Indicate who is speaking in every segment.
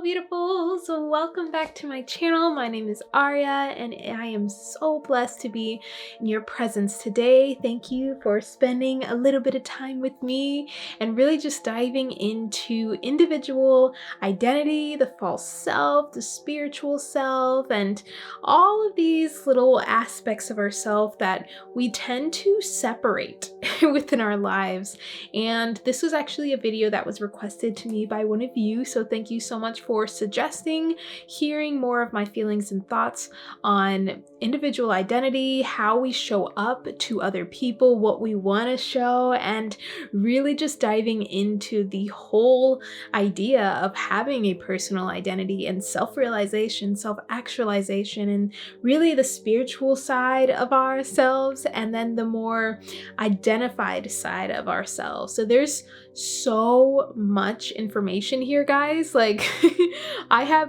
Speaker 1: Hello beautifuls, welcome back to my channel. My name is Aria and I am so blessed to be in your presence today. Thank you for spending a little bit of time with me and really just diving into individual identity, the false self, the spiritual self, and all of these little aspects of ourself that we tend to separate within our lives. And this was actually a video that was requested to me by one of you, so thank you so much for suggesting hearing more of my feelings and thoughts on individual identity, how we show up to other people, what we want to show, and really just diving into the whole idea of having a personal identity and self-realization, self-actualization, and really the spiritual side of ourselves, and then the more identified side of ourselves. So there's so much information here, guys. Like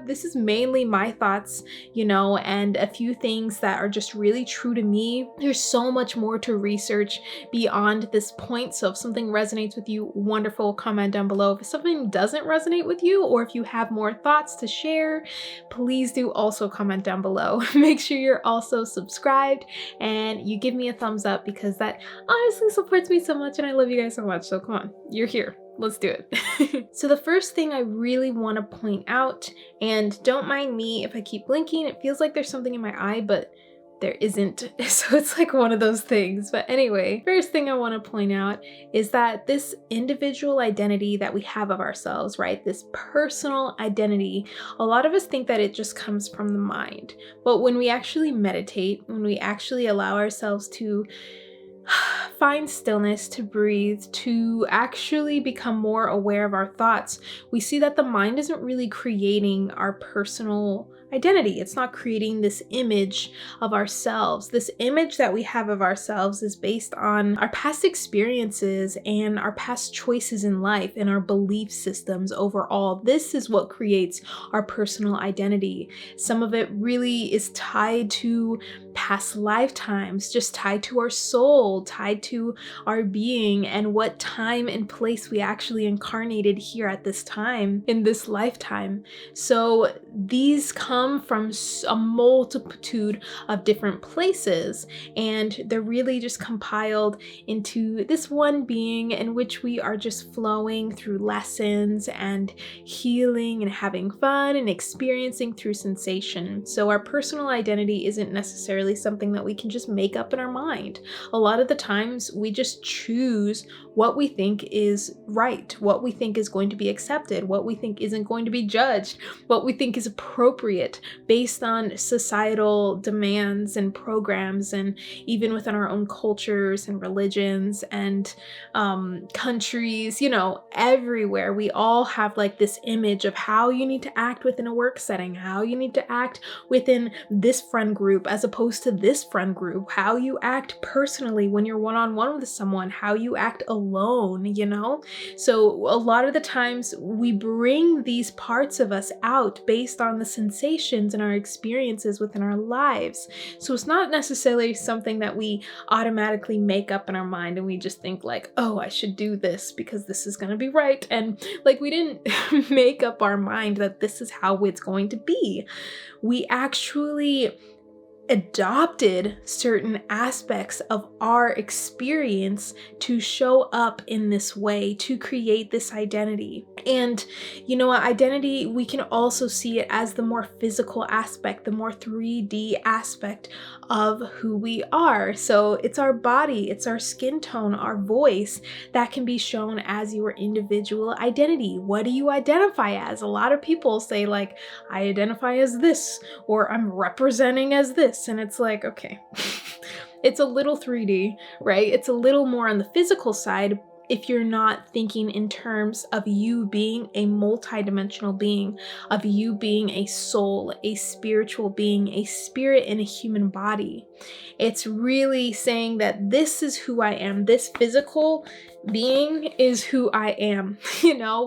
Speaker 1: this is mainly my thoughts, and a few things that are just really true to me. There's so much more to research beyond this point. So if something resonates with you, wonderful, comment down below. If something doesn't resonate with you, or if you have more thoughts to share, please do also comment down below. Make sure you're also subscribed and you give me a thumbs up, because that honestly supports me so much and I love you guys so much. So come on, you're here. Let's do it. So the first thing I really want to point out, and don't mind me if I keep blinking, it feels like there's something in my eye, but there isn't. So it's like one of those things. But anyway, first thing I want to point out is that this individual identity that we have of ourselves, right? This personal identity, a lot of us think that it just comes from the mind. But when we actually meditate, when we actually allow ourselves to find stillness, to breathe, to actually become more aware of our thoughts, we see that the mind isn't really creating our personal identity. It's not creating this image of ourselves. This image that we have of ourselves is based on our past experiences and our past choices in life and our belief systems overall. This is what creates our personal identity. Some of it really is tied to past lifetimes, just tied to our soul, tied to our being and what time and place we actually incarnated here at this time in this lifetime. So these come from a multitude of different places, and they're really just compiled into this one being in which we are just flowing through lessons and healing and having fun and experiencing through sensation. So our personal identity isn't necessarily something that we can just make up in our mind. A lot of the times we just choose what we think is right, what we think is going to be accepted, what we think isn't going to be judged, what we think is appropriate based on societal demands and programs, and even within our own cultures and religions and countries, everywhere. We all have like this image of how you need to act within a work setting, how you need to act within this friend group as opposed to this friend group, how you act personally when you're one-on-one with someone, how you act alone, So a lot of the times we bring these parts of us out based on the sensations and our experiences within our lives. So it's not necessarily something that we automatically make up in our mind and we just think like, oh, I should do this because this is going to be right. And like, we didn't make up our mind that this is how it's going to be. We actually adopted certain aspects of our experience to show up in this way, to create this identity. And identity, we can also see it as the more physical aspect, the more 3D aspect of who we are. So it's our body, it's our skin tone, our voice that can be shown as your individual identity. What do you identify as? A lot of people say like, I identify as this, or I'm representing as this. And it's like, okay, it's a little 3D, right? It's a little more on the physical side if you're not thinking in terms of you being a multidimensional being, of you being a soul, a spiritual being, a spirit in a human body. It's really saying that this is who I am. This physical being is who I am,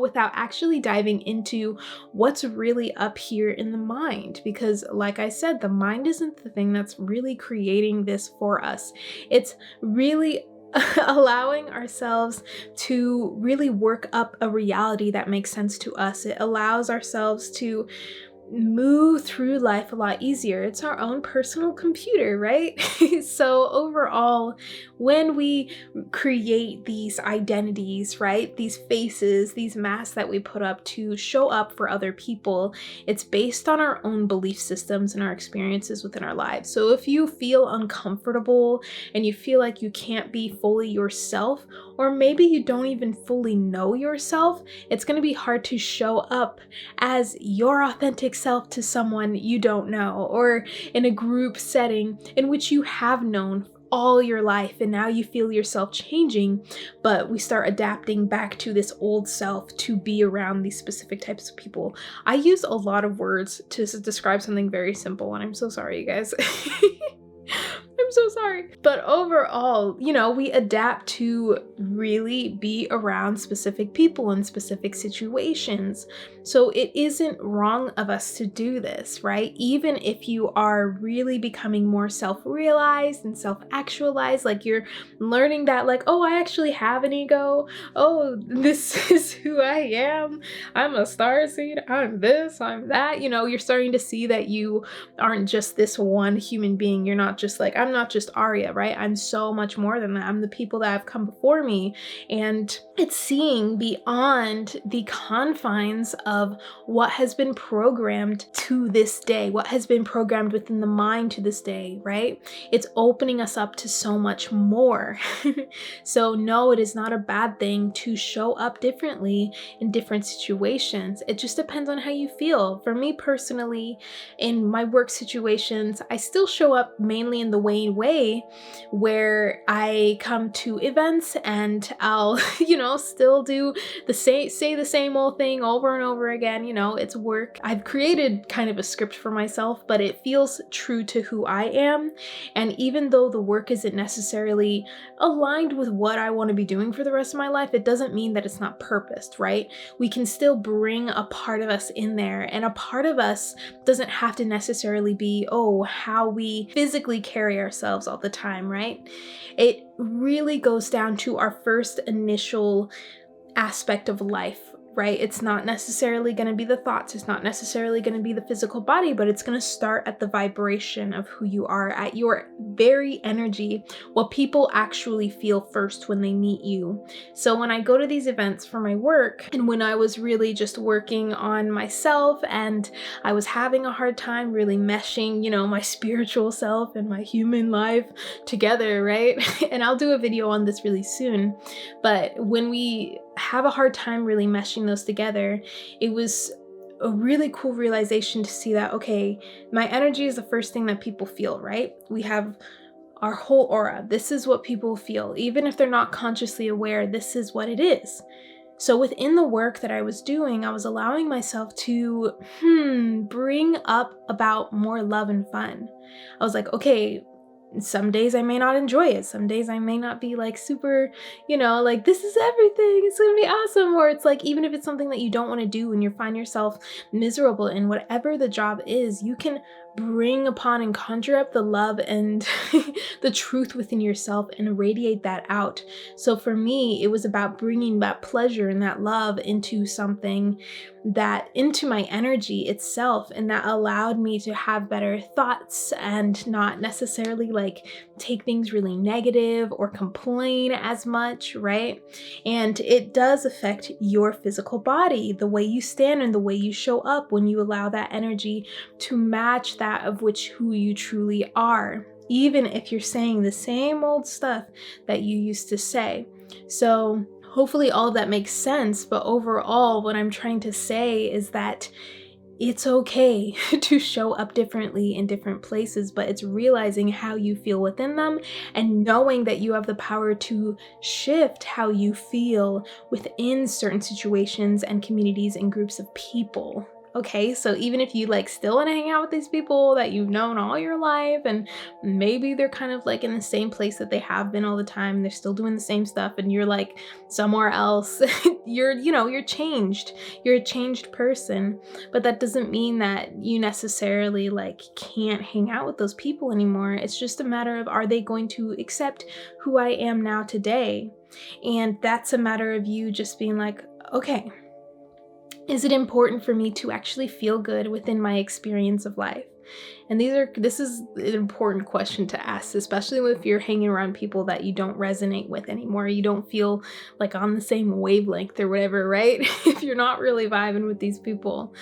Speaker 1: without actually diving into what's really up here in the mind. Because like I said, the mind isn't the thing that's really creating this for us. It's really allowing ourselves to really work up a reality that makes sense to us. It allows ourselves to move through life a lot easier. It's our own personal computer, right? So overall, when we create these identities, right, these faces, these masks that we put up to show up for other people, it's based on our own belief systems and our experiences within our lives. So if you feel uncomfortable and you feel like you can't be fully yourself, or maybe you don't even fully know yourself, it's going to be hard to show up as your authentic self to someone you don't know, or in a group setting in which you have known all your life and now you feel yourself changing, but we start adapting back to this old self to be around these specific types of people. I use a lot of words to describe something very simple, and I'm so sorry, you guys. I'm so sorry. But overall, we adapt to really be around specific people in specific situations. So it isn't wrong of us to do this, right? Even if you are really becoming more self-realized and self-actualized, like you're learning that, like, oh, I actually have an ego. Oh, this is who I am. I'm a starseed. I'm this, I'm that. You're starting to see that you aren't just this one human being. You're not just like, I'm not just Aria, right? I'm so much more than that. I'm the people that have come before me. And it's seeing beyond the confines of what has been programmed to this day, what has been programmed within the mind to this day, right? It's opening us up to so much more. So no, it is not a bad thing to show up differently in different situations. It just depends on how you feel. For me personally, in my work situations, I still show up mainly in the way where I come to events and I'll, still do say the same old thing over and over again. It's work. I've created kind of a script for myself, but it feels true to who I am. And even though the work isn't necessarily aligned with what I want to be doing for the rest of my life, it doesn't mean that it's not purposed, right? We can still bring a part of us in there, and a part of us doesn't have to necessarily be, how we physically carry ourselves all the time, right? It really goes down to our first initial aspect of life, right? It's not necessarily going to be the thoughts, it's not necessarily going to be the physical body, but it's going to start at the vibration of who you are, at your very energy, what people actually feel first when they meet you. So when I go to these events for my work, and when I was really just working on myself and I was having a hard time really meshing, my spiritual self and my human life together, right? And I'll do a video on this really soon, but when we have a hard time really meshing those together, it was a really cool realization to see that, okay, my energy is the first thing that people feel, right? We have our whole aura. This is what people feel. Even if they're not consciously aware, this is what it is. So within the work that I was doing, I was allowing myself to bring up about more love and fun. I was like, okay, some days I may not enjoy it. Some days I may not be like super, like this is everything, it's gonna be awesome. Or it's like, even if it's something that you don't want to do and you find yourself miserable in whatever the job is, you can bring upon and conjure up the love and the truth within yourself and radiate that out. So for me, it was about bringing that pleasure and that love into something, into my energy itself, and that allowed me to have better thoughts and not necessarily like take things really negative or complain as much, right? And it does affect your physical body, the way you stand and the way you show up when you allow that energy to match that of who you truly are, even if you're saying the same old stuff that you used to say. So hopefully all of that makes sense, but overall what I'm trying to say is that it's okay to show up differently in different places, but it's realizing how you feel within them and knowing that you have the power to shift how you feel within certain situations and communities and groups of people. Okay, so even if you like still want to hang out with these people that you've known all your life, and maybe they're kind of like in the same place that they have been all the time, they're still doing the same stuff, and you're like somewhere else, you're changed. You're a changed person, but that doesn't mean that you necessarily like can't hang out with those people anymore. It's just a matter of, are they going to accept who I am now today? And that's a matter of you just being like, okay, is it important for me to actually feel good within my experience of life? And this is an important question to ask, especially if you're hanging around people that you don't resonate with anymore. You don't feel like on the same wavelength or whatever, right? If you're not really vibing with these people.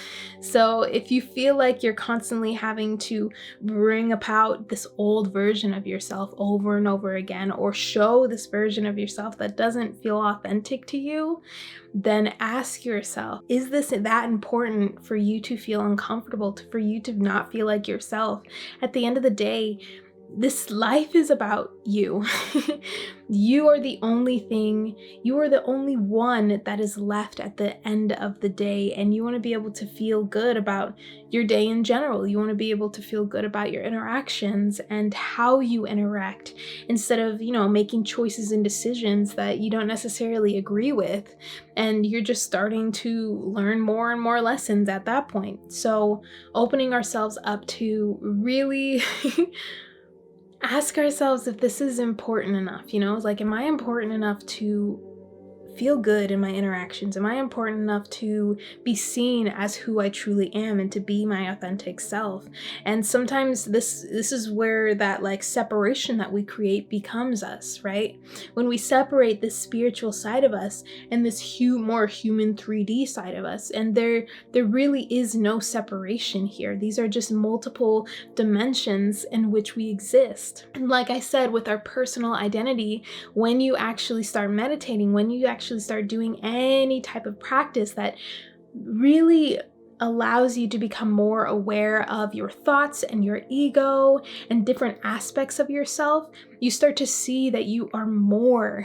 Speaker 1: So if you feel like you're constantly having to bring about this old version of yourself over and over again, or show this version of yourself that doesn't feel authentic to you, then ask yourself, is this that important for you to feel uncomfortable, for you to not feel like yourself? At the end of the day, this life is about you. You are the only thing, you are the only one that is left at the end of the day, and you want to be able to feel good about your day in general. You want to be able to feel good about your interactions and how you interact, instead of, making choices and decisions that you don't necessarily agree with, and you're just starting to learn more and more lessons at that point. So opening ourselves up to really ask ourselves if this is important enough, like, am I important enough to feel good in my interactions? Am I important enough to be seen as who I truly am and to be my authentic self? And sometimes this is where that like separation that we create becomes us, right? When we separate this spiritual side of us and this more human 3D side of us, and there really is no separation here. These are just multiple dimensions in which we exist. And like I said, with our personal identity, when you actually start meditating, when you actually start doing any type of practice that really allows you to become more aware of your thoughts and your ego and different aspects of yourself, you start to see that you are more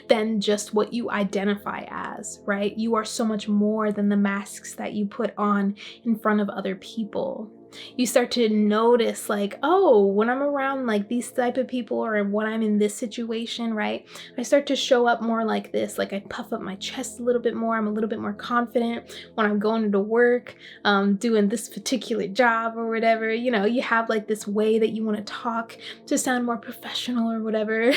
Speaker 1: than just what you identify as, right? You are so much more than the masks that you put on in front of other people. You start to notice like, oh, when I'm around like these type of people, or when I'm in this situation, right, I start to show up more like this. Like I puff up my chest a little bit more. I'm a little bit more confident when I'm going into work, doing this particular job or whatever. You have like this way that you want to talk to sound more professional or whatever.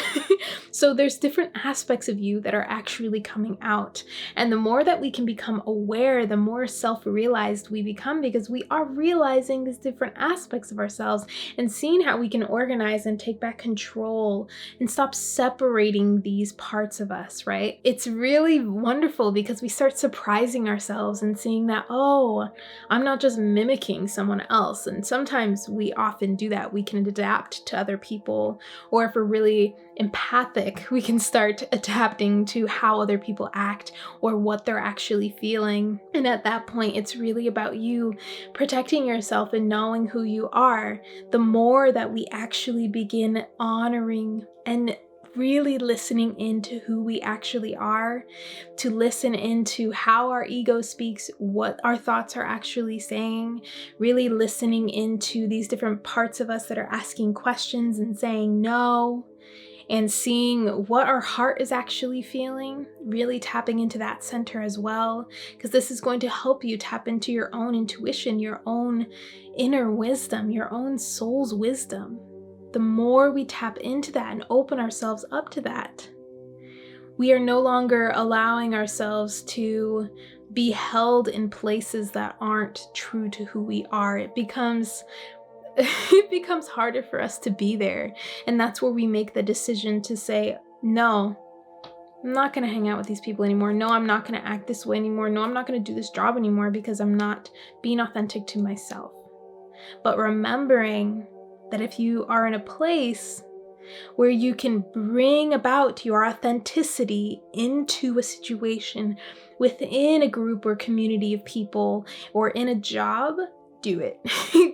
Speaker 1: So there's different aspects of you that are actually coming out. And the more that we can become aware, the more self-realized we become, because we are realizing these different aspects of ourselves and seeing how we can organize and take back control and stop separating these parts of us, right? It's really wonderful because we start surprising ourselves and seeing that, oh, I'm not just mimicking someone else. And sometimes we often do that. We can adapt to other people, or if we're really empathic, we can start adapting to how other people act or what they're actually feeling. And at that point, it's really about you protecting yourself and knowing who you are. The more that we actually begin honoring and really listening into who we actually are, to listen into how our ego speaks, what our thoughts are actually saying, really listening into these different parts of us that are asking questions and saying no, and seeing what our heart is actually feeling, really tapping into that center as well, because this is going to help you tap into your own intuition, your own inner wisdom, your own soul's wisdom. The more we tap into that and open ourselves up to that, we are no longer allowing ourselves to be held in places that aren't true to who we are. It becomes harder for us to be there. And that's where we make the decision to say, no, I'm not going to hang out with these people anymore. No, I'm not going to act this way anymore. No, I'm not going to do this job anymore because I'm not being authentic to myself. But remembering that if you are in a place where you can bring about your authenticity into a situation within a group or community of people, or in a job, do it.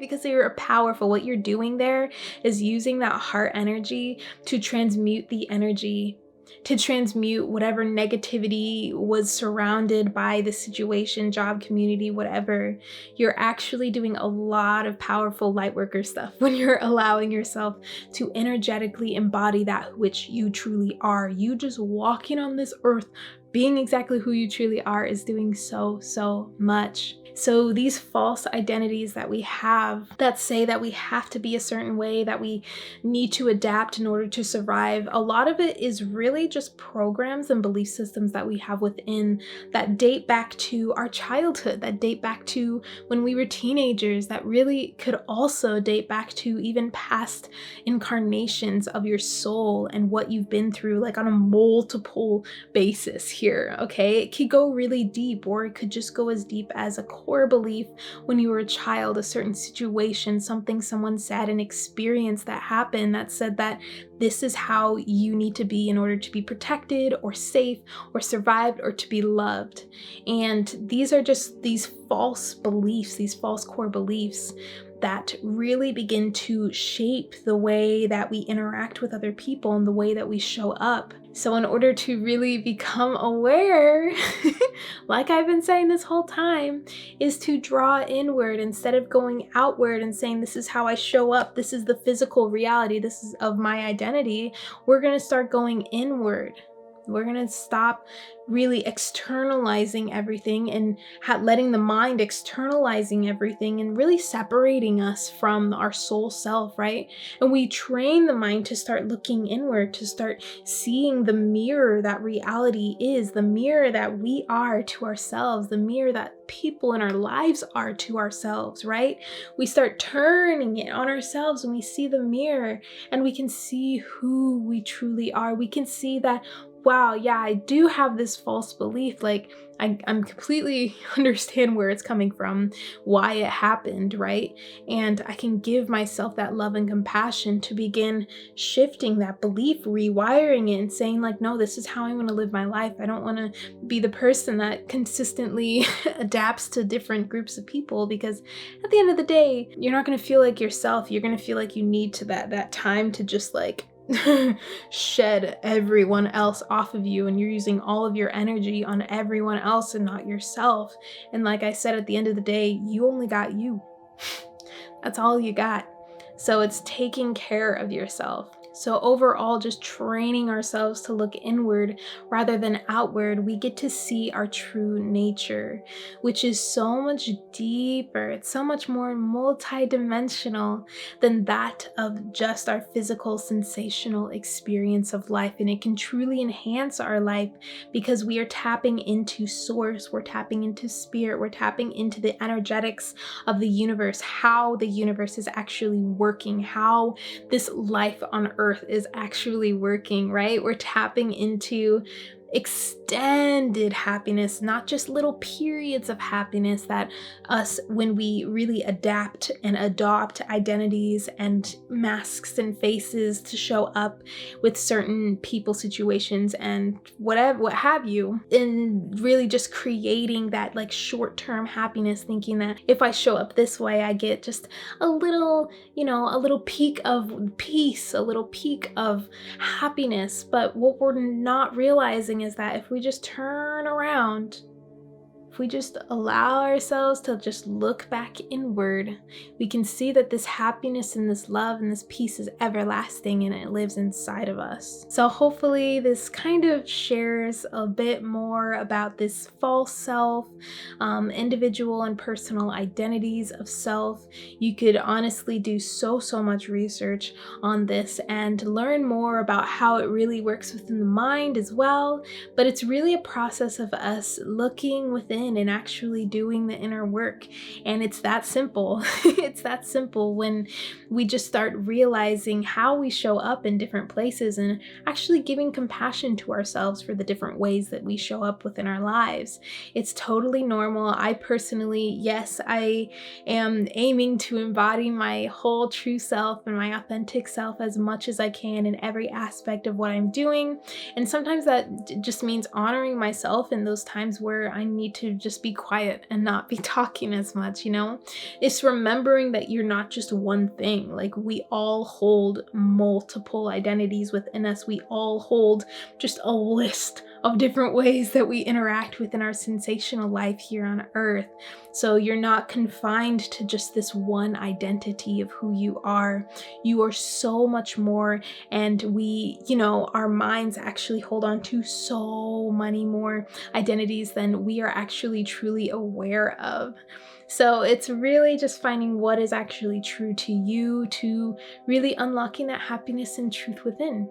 Speaker 1: Because you're powerful. What you're doing there is using that heart energy to transmute the energy to transmute whatever negativity was surrounded by the situation, job, community, whatever. You're actually doing a lot of powerful light worker stuff when you're allowing yourself to energetically embody that which you truly are. You just walking on this earth, being exactly who you truly are, is doing so much. So these false identities that we have that say that we have to be a certain way, that we need to adapt in order to survive, a lot of it is really just programs and belief systems that we have within that date back to our childhood, that date back to when we were teenagers, that really could also date back to even past incarnations of your soul and what you've been through, like on a multiple basis here, okay? It could go really deep, or it could just go as deep as a core belief when you were a child, a certain situation, something someone said, an experience that happened that said that this is how you need to be in order to be protected or safe or survived or to be loved. And these are just these false beliefs, these false core beliefs that really begin to shape the way that we interact with other people and the way that we show up. So in order to really become aware, like I've been saying this whole time, is to draw inward instead of going outward and saying, this is how I show up, this is the physical reality, this is of my identity. We're going to start going inward. We're going to stop really externalizing everything and letting the mind externalizing everything and really separating us from our soul self, right? And we train the mind to start looking inward, to start seeing the mirror that reality is, the mirror that we are to ourselves, the mirror that people in our lives are to ourselves, right? We start turning it on ourselves when we see the mirror, and we can see who we truly are. We can see that, wow, yeah, I do have this false belief. Like, I'm completely understand where it's coming from, why it happened, right? And I can give myself that love and compassion to begin shifting that belief, rewiring it, and saying like, no, this is how I want to live my life. I don't want to be the person that consistently adapts to different groups of people, because at the end of the day, you're not going to feel like yourself. You're going to feel like you need to that time to just like shed everyone else off of you, and you're using all of your energy on everyone else and not yourself. And like I said, at the end of the day, you only got you. That's all you got. So it's taking care of yourself. So overall, just training ourselves to look inward rather than outward, we get to see our true nature, which is so much deeper. It's so much more multidimensional than that of just our physical, sensational experience of life. And it can truly enhance our life because we are tapping into source, we're tapping into spirit, we're tapping into the energetics of the universe, how the universe is actually working, how this life on earth is actually working, right? We're tapping into extended happiness, not just little periods of happiness that us, when we really adapt and adopt identities and masks and faces to show up with certain people, situations, and what have you, and really just creating that like short-term happiness, thinking that if I show up this way, I get just a little, a little peak of peace, a little peak of happiness. But what we're not realizing is that if we just turn around, if we just allow ourselves to just look back inward, we can see that this happiness and this love and this peace is everlasting, and it lives inside of us. So hopefully this kind of shares a bit more about this false self, individual and personal identities of self. You could honestly do so much research on this and learn more about how it really works within the mind as well. But it's really a process of us looking within and actually doing the inner work. And it's that simple. It's that simple when we just start realizing how we show up in different places and actually giving compassion to ourselves for the different ways that we show up within our lives. It's totally normal. I personally, yes, I am aiming to embody my whole true self and my authentic self as much as I can in every aspect of what I'm doing. And sometimes that just means honoring myself in those times where I need to just be quiet and not be talking as much, you know? It's remembering that you're not just one thing. Like, we all hold multiple identities within us. We all hold just a list of different ways that we interact within our sensational life here on earth. So you're not confined to just this one identity of who you are. You are so much more, and we, our minds actually hold on to so many more identities than we are actually truly aware of. So it's really just finding what is actually true to you, to really unlocking that happiness and truth within.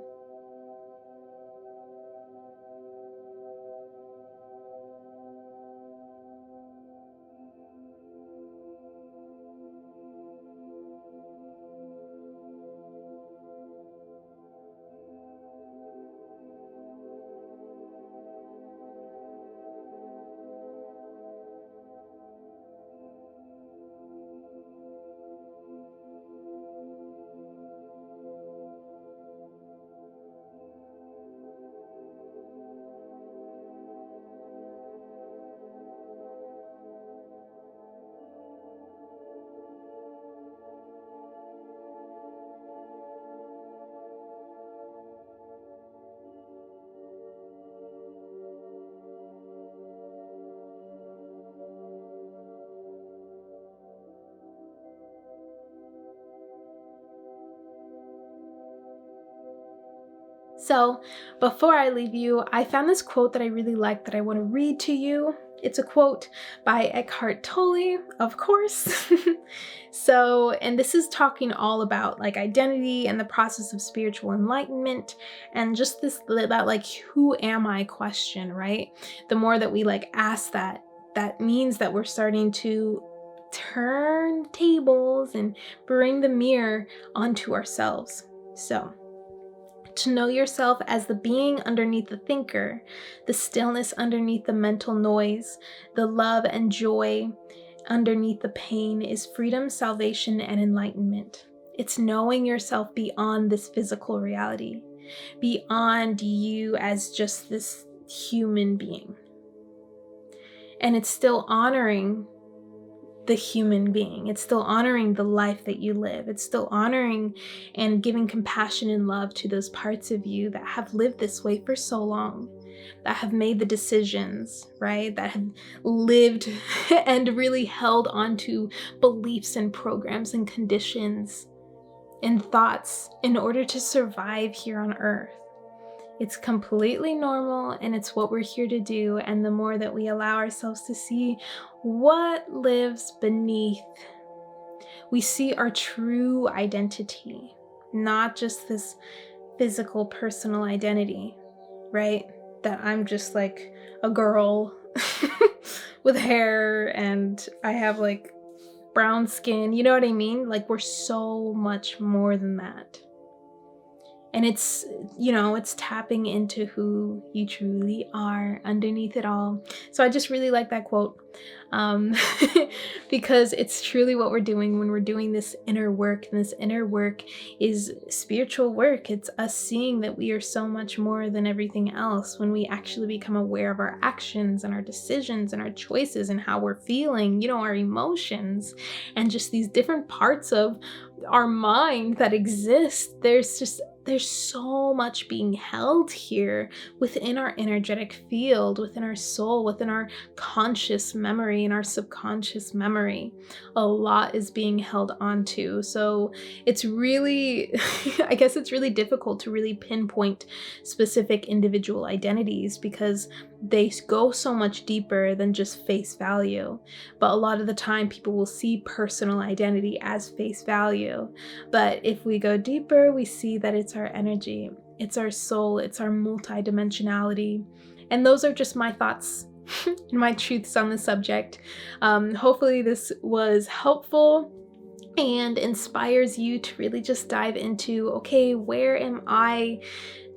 Speaker 1: So before I leave you, I found this quote that I really like that I want to read to you. It's a quote by Eckhart Tolle, of course. And this is talking all about like identity and the process of spiritual enlightenment, and just that like, who am I question, right? The more that we like ask that means that we're starting to turn tables and bring the mirror onto ourselves. So, to know yourself as the being underneath the thinker, the stillness underneath the mental noise, the love and joy underneath the pain is freedom, salvation, and enlightenment. It's knowing yourself beyond this physical reality, beyond you as just this human being. And it's still honoring the human being. It's still honoring the life that you live. It's still honoring and giving compassion and love to those parts of you that have lived this way for so long, that have made the decisions, right? That have lived and really held onto beliefs and programs and conditions and thoughts in order to survive here on earth. It's completely normal, and it's what we're here to do. And the more that we allow ourselves to see what lives beneath, we see our true identity, not just this physical, personal identity, right? That I'm just like a girl with hair and I have like brown skin. You know what I mean? Like, we're so much more than that. And it's, it's tapping into who you truly are underneath it all. So I just really like that quote, because it's truly what we're doing when we're doing this inner work. And this inner work is spiritual work. It's us seeing that we are so much more than everything else when we actually become aware of our actions and our decisions and our choices and how we're feeling, our emotions, and just these different parts of our mind that exist. There's so much being held here within our energetic field, within our soul, within our conscious memory and our subconscious memory. A lot is being held onto. So it's really, I guess it's really difficult to really pinpoint specific individual identities because they go so much deeper than just face value. But a lot of the time people will see personal identity as face value. But if we go deeper, we see that it's our energy, it's our soul, it's our multidimensionality. And those are just my thoughts and my truths on the subject. Hopefully this was helpful and inspires you to really just dive into, okay, where am I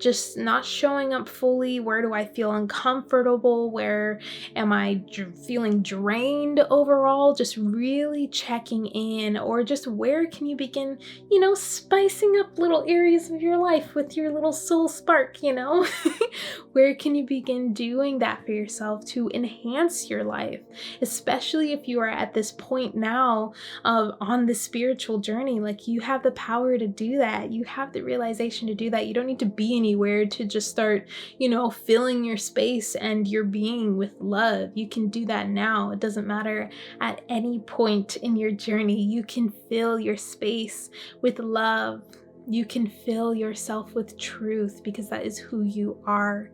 Speaker 1: just not showing up fully? Where do I feel uncomfortable? Where am I feeling drained overall? Just really checking in, or just where can you begin, spicing up little areas of your life with your little soul spark, Where can you begin doing that for yourself to enhance your life, especially if you are at this point now on the spiritual journey? Like, you have the power to do that. You have the realization to do that. You don't need to be anywhere to just start, filling your space and your being with love. You can do that now. It doesn't matter at any point in your journey. You can fill your space with love. You can fill yourself with truth, because that is who you are.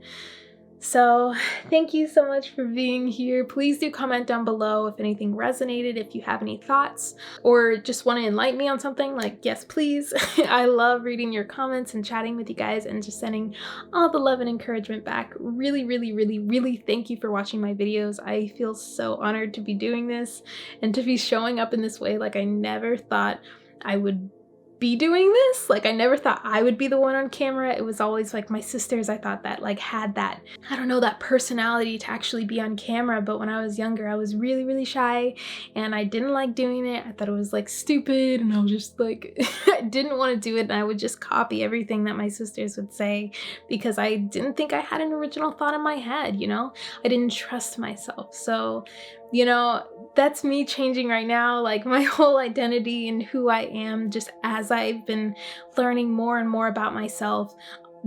Speaker 1: So thank you so much for being here. Please do comment down below if anything resonated, if you have any thoughts, or just want to enlighten me on something. Like, yes, please. I love reading your comments and chatting with you guys and just sending all the love and encouragement back. Really, really, really, really thank you for watching my videos. I feel so honored to be doing this and to be showing up in this way. Like, I never thought I would be doing this. Like, I never thought I would be the one on camera. It was always like my sisters, I thought, that like had that, I don't know, that personality to actually be on camera. But when I was younger, I was really, really shy and I didn't like doing it. I thought it was like stupid, and I was just like, I didn't want to do it, and I would just copy everything that my sisters would say because I didn't think I had an original thought in my head, I didn't trust myself. So, that's me changing right now, like my whole identity and who I am, just as I've been learning more and more about myself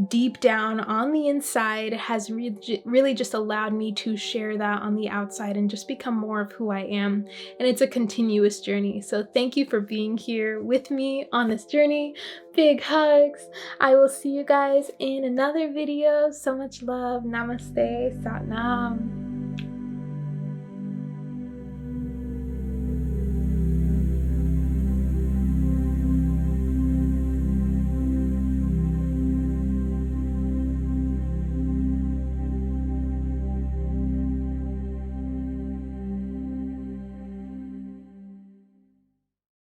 Speaker 1: deep down on the inside, has really just allowed me to share that on the outside and just become more of who I am. And it's a continuous journey. So thank you for being here with me on this journey. Big hugs. I will see you guys in another video. So much love. Namaste. Sat Nam.